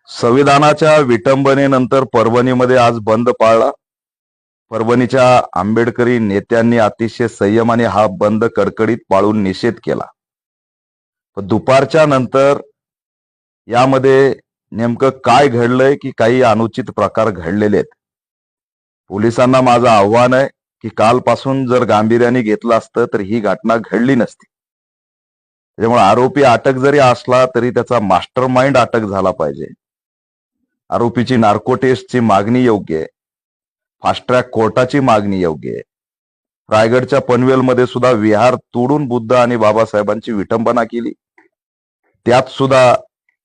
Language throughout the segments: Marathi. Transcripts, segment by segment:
संविधानाच्या विटंबनेनंतर परभणीमध्ये आज बंद पाळला. परभणीच्या आंबेडकरी नेत्यांनी अतिशय संयमाने हा बंद कडकडीत पाळून निषेध केला. पण दुपारच्या नंतर यामध्ये नेमकं काय घडलंय की काही अनुचित प्रकार घडलेले आहेत. पोलिसांना माझं आव्हान आहे की कालपासून जर गांभीर्याने घेतलं असतं तर ही घटना घडली नसती. त्याच्यामुळे आरोपी अटक जरी असला तरी त्याचा मास्टर माइंड अटक झाला पाहिजे. आरोपीची नार्को टेस्टची मागणी योग्य आहे. फास्ट ट्रॅक कोर्टाची मागणी योग्य आहे. रायगडच्या पनवेलमध्ये सुद्धा विहार तोडून बुद्ध आणि बाबासाहेबांची विटंबना केली. त्यात सुद्धा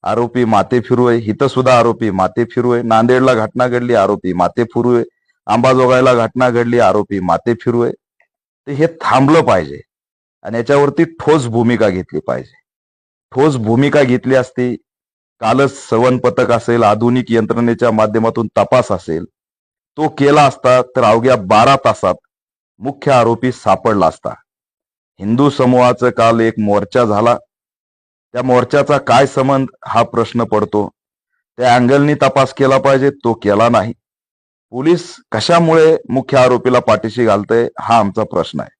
आरोपी माते फिरू आहे. इथं सुद्धा आरोपी माते फिरू आहे. नांदेडला घटना घडली, आरोपी माते फिरू आहे. अंबाजोगाईला घटना घडली, आरोपी माते फिरू आहे. तर हे थांबलं पाहिजे आणि याच्यावरती ठोस भूमिका घेतली पाहिजे. ठोस भूमिका घेतली असती, कालच सवन पथक असेल, आधुनिक यंत्रणेच्या माध्यमातून तपास असेल, तो केला असता तर अवघ्या 12 तासात मुख्य आरोपी सापडला असता. हिंदू समूहाचा काल एक मोर्चा झाला. त्या मोर्चाचा काय संबंध हा प्रश्न पडतो. त्या अँगलनी तपास केला पाहिजे, तो केला नाही. पोलीस कशामुळे मुख्य आरोपीला पाठीशी घालतंय हा आमचा प्रश्न आहे.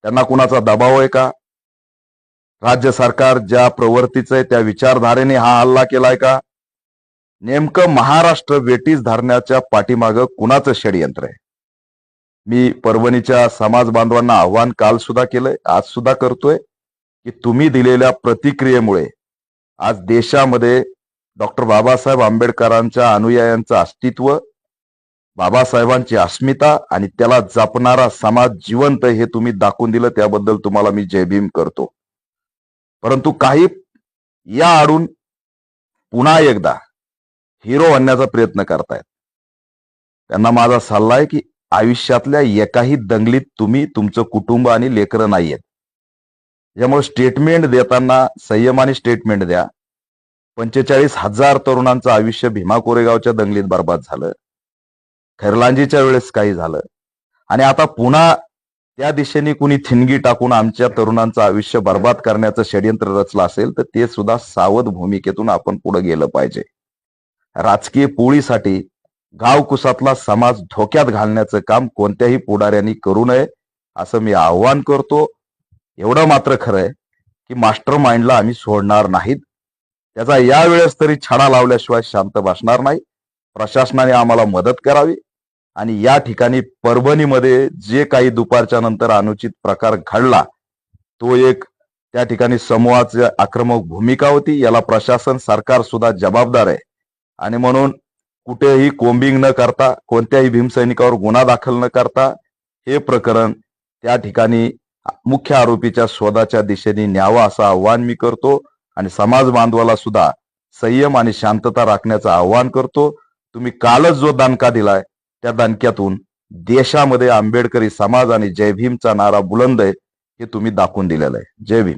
त्यांना कुणाचा दबाव आहे का? राज्य सरकार ज्या प्रवृत्तीचं आहे त्या विचारधारेने हा हल्ला केलाय का? नेमकं महाराष्ट्र वेटीस धरण्याच्या पाठीमागं कुणाचं षडयंत्र आहे? मी परभणीच्या समाज बांधवांना आव्हान काल सुद्धा केलंय, आज सुद्धा करतोय की तुम्ही दिलेल्या प्रतिक्रियेमुळे आज देशामध्ये डॉक्टर बाबासाहेब आंबेडकरांच्या अनुयायांचं अस्तित्व, बाबासाहेबांची अस्मिता आणि त्याला जपणारा समाज जिवंत हे तुम्ही दाखवून दिलं, त्याबद्दल तुम्हाला मी जय भीम करतो. परंतु काही या आडून पुन्हा एकदा हिरो बनण्याचा प्रयत्न करतायत. त्यांना माझा सल्ला आहे की आयुष्यातल्या एकाही दंगलीत तुम्ही, तुमचं कुटुंब आणि लेकरं नाहीयेत. त्यामुळे स्टेटमेंट देताना संयमाने स्टेटमेंट द्या. 45,000 तरुणांचं आयुष्य भीमा कोरेगावच्या दंगलीत बर्बाद झालं. खैरलांजीच्या वेळेस काही झालं आणि आता पुन्हा त्या दिशेने कुणी थिणगी टाकून आमच्या तरुणांचं आयुष्य बर्बाद करण्याचं षडयंत्र रचलं असेल तर ते सुद्धा सावध भूमिकेतून आपण पुढे गेलं पाहिजे. राजकीय पोळीसाठी गावकुसातला समाज धोक्यात घालण्याचं काम कोणत्याही पुढाऱ्यांनी करू नये असं मी आव्हान करतो. एवढं मात्र खरं आहे की मास्टर माइंडला आम्ही सोडणार नाहीत. त्याचा यावेळेस तरी छडा लावल्याशिवाय शांत बसणार नाही. प्रशासनाने आम्हाला मदत करावी आणि या ठिकाणी परभणीमध्ये जे काही दुपारच्या नंतर अनुचित प्रकार घडला तो एक त्या ठिकाणी समूहाची आक्रमक भूमिका होती. याला प्रशासन, सरकार सुद्धा जबाबदार आहे आणि म्हणून कुठेही कोम्बिंग न करता, कोणत्याही भीमसैनिकावर गुन्हा दाखल न करता हे प्रकरण त्या ठिकाणी मुख्य आरोपीच्या शोधाच्या दिशेने न्यावं असं आव्हान मी करतो आणि समाज बांधवाला सुद्धा संयम आणि शांतता राखण्याचं आव्हान करतो. तुम्ही कालच जो दणका दिलाय त्या दणक्यातून देशामध्ये आंबेडकरी समाज आणि जय भीमचा नारा बुलंद आहे हे तुम्ही दाखवून दिलेलं आहे. जय भीम.